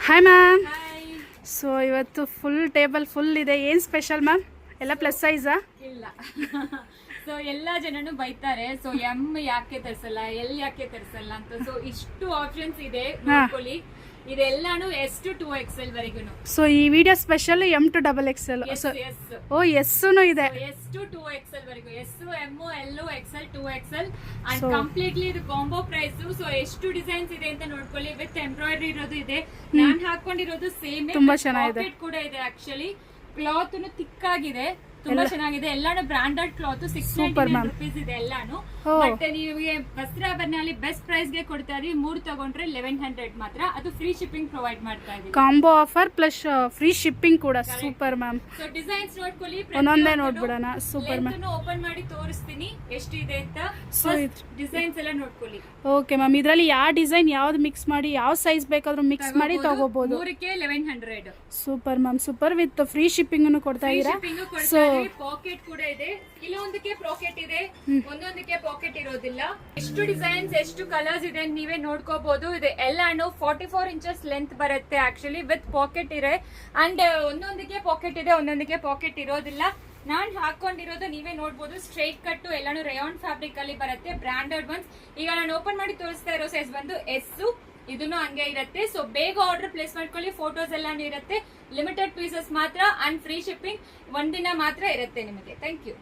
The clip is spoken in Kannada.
Hi ma'am. ಹಾಯ್. ಸೊ ಇವತ್ತು ಫುಲ್ ಟೇಬಲ್ ಫುಲ್ ಇದೆ. ಏನು ಸ್ಪೆಷಲ್ ಮ್ಯಾಮ್? ಎಲ್ಲ ಪ್ಲಸ್ ಸೈಜಾ? ಇಲ್ಲ. ಸೊ ಎಲ್ಲಾ ಜನನು ಬೈತಾರೆ. ಸೊ ಎಂ ಯಾಕೆ ತರಿಸಲ್ಲ, ಎಲ್ ಯಾಕೆ ತರಿಸಲ್ಲ ಅಂತ. ಸೊ ಇಷ್ಟು ಆಪ್ಷನ್ಸ್ ಇದೆ, ನೋಡ್ಕೊಳ್ಳಿ. ಇದೆಲ್ಲಾನು ಎಸ್ ಟು 2XL ವರೆಗೂ. ಸೊ ಈ video special M to XXL. So ಓ ಎಸ್ನು ಇದೆ. ಎಸ್ ಟು 2XL ವರೆಗೂ, S M L XL 2XL and completely ಇದು ಕಾಂಬೋ ಪ್ರೈಸ್. ಸೊ ಎಷ್ಟು ಡಿಸೈನ್ಸ್ ಇದೆ ಅಂತ ನೋಡ್ಕೊಳ್ಳಿ. ವಿತ್ ಎಂಬ್ರಾಯ್ಡರಿ ಇರೋದು ಇದೆ, ನಾನ್ ಹಾಕೊಂಡಿರೋದು ಸೇಮ್. ತುಂಬಾ ಚೆನ್ನಾಗಿದೆ. ಪಾಕೆಟ್ ಕೂಡ ಇದೆ. ಆಕ್ಚುಲಿ ಕ್ಲಾತ್ ಥಿಕ್ ಆಗಿದೆ, ತುಂಬಾ ಚೆನ್ನಾಗಿದೆ. ಎಲ್ಲಾನು ಬ್ರಾಂಡೆಡ್ ಕ್ಲಾತ್. 699 rupees ಇದೆ ಎಲ್ಲಾನು. ಬಟ್ ನಿಮಗೆ ವಸ್ತ್ರಾಭರಣದಲ್ಲಿ ಬೆಸ್ಟ್ ಪ್ರೈಸ್ ಗೆ ಕೊಡ್ತಾ ಇದೀವಿ. 3 ತಗೊಂಡ್ರೆ 1100 ಮಾತ್ರ. ಅದು ಫ್ರೀ ಶಿಪ್ಪಿಂಗ್ ಪ್ರೊವೈಡ್ ಮಾಡ್ತಾ ಇದೀವಿ. Combo offer plus free shipping ಕೂಡ. Super ma'am. ಸೊ ಡಿಸೈನ್ಸ್ ನೋಡ್ಕೊಳ್ಳಿ, ಒಂದೊಂದೇ ನೋಡ್ಬಿಡೋಣ. Super ma'am. ಓಪನ್ ಮಾಡಿ ತೋರಿಸ್ತೀನಿ ಎಷ್ಟಿದೆ ಅಂತ. ಡಿಸೈನ್ಸ್ ಎಲ್ಲ ನೋಡ್ಕೊಳ್ಳಿ. Okay ma'am. ಇದರಲ್ಲಿ ಯಾವ ಡಿಸೈನ್ ಯಾವ್ದು ಮಿಕ್ಸ್ ಮಾಡಿ ಯಾವ ಸೈಜ್ ಬೇಕಾದ್ರೂ ಮಿಕ್ಸ್ ಮಾಡಿ ತಗೋಬಹುದು. 3ಕ್ಕೆ 1100. Super ma'am, super. With free shipping ಕೊಡ್ತಾ ಇದೀರಾ. ಸೊ ಪಾಕೆಟ್ ಕೂಡ ಇದೆ. ಕೆಲವೊಂದಕ್ಕೆ ಪಾಕೆಟ್ ಇದೆ, ಒಂದೊಂದಕ್ಕೆ ಪಾಕೆಟ್ ಇರೋದಿಲ್ಲ. ಎಷ್ಟು ಡಿಸೈನ್ಸ್, ಎಷ್ಟು ಕಲರ್ಸ್ ಇದೆ ನೀವೇ ನೋಡ್ಕೋಬಹುದು. ಇದೆ ಎಲ್ಲಾನು 44 ಇಂಚಸ್ ಲೆಂತ್ ಬರುತ್ತೆ ಆಕ್ಚುಲಿ, ವಿತ್ ಪಾಕೆಟ್ ಇದೆ. ಅಂಡ್ ಒಂದೊಂದಕ್ಕೆ ಪಾಕೆಟ್ ಇದೆ, ಒಂದೊಂದಕ್ಕೆ ಪಾಕೆಟ್ ಇರೋದಿಲ್ಲ. ನಾನ್ ಹಾಕೊಂಡಿರೋದು ನೀವೇ ನೋಡ್ಬೋದು. ಸ್ಟ್ರೈಟ್ ಕಟ್ ಎಲ್ಲಾನು ರೇಯಾನ್ ಫ್ಯಾಬ್ರಿಕ್ ಅಲ್ಲಿ ಬರುತ್ತೆ, ಬ್ರಾಂಡೆಡ್ ಒನ್ಸ್. ಈಗ ನಾನು ಓಪನ್ ಮಾಡಿ ತೋರಿಸ್ತಾ ಇರೋ ಸೈಜ್ ಬಂದು ಎಸ್. ಇದನ್ನು ಹಂಗೆ ಇರುತ್ತೆ. ಸೊ ಬೇಗ ಆರ್ಡರ್ ಪ್ಲೇಸ್ ಮಾಡ್ಕೊಳ್ಳಿ. ಫೋಟೋಸ್ ಎಲ್ಲಾನು ಇರುತ್ತೆ. ಲಿಮಿಟೆಡ್ ಪೀಸಸ್ ಮಾತ್ರ ಅಂಡ್ ಫ್ರೀ ಶಿಪ್ಪಿಂಗ್. ಒಂದಿನ ಮಾತ್ರ ಇರುತ್ತೆ ನಿಮಗೆ. Thank you.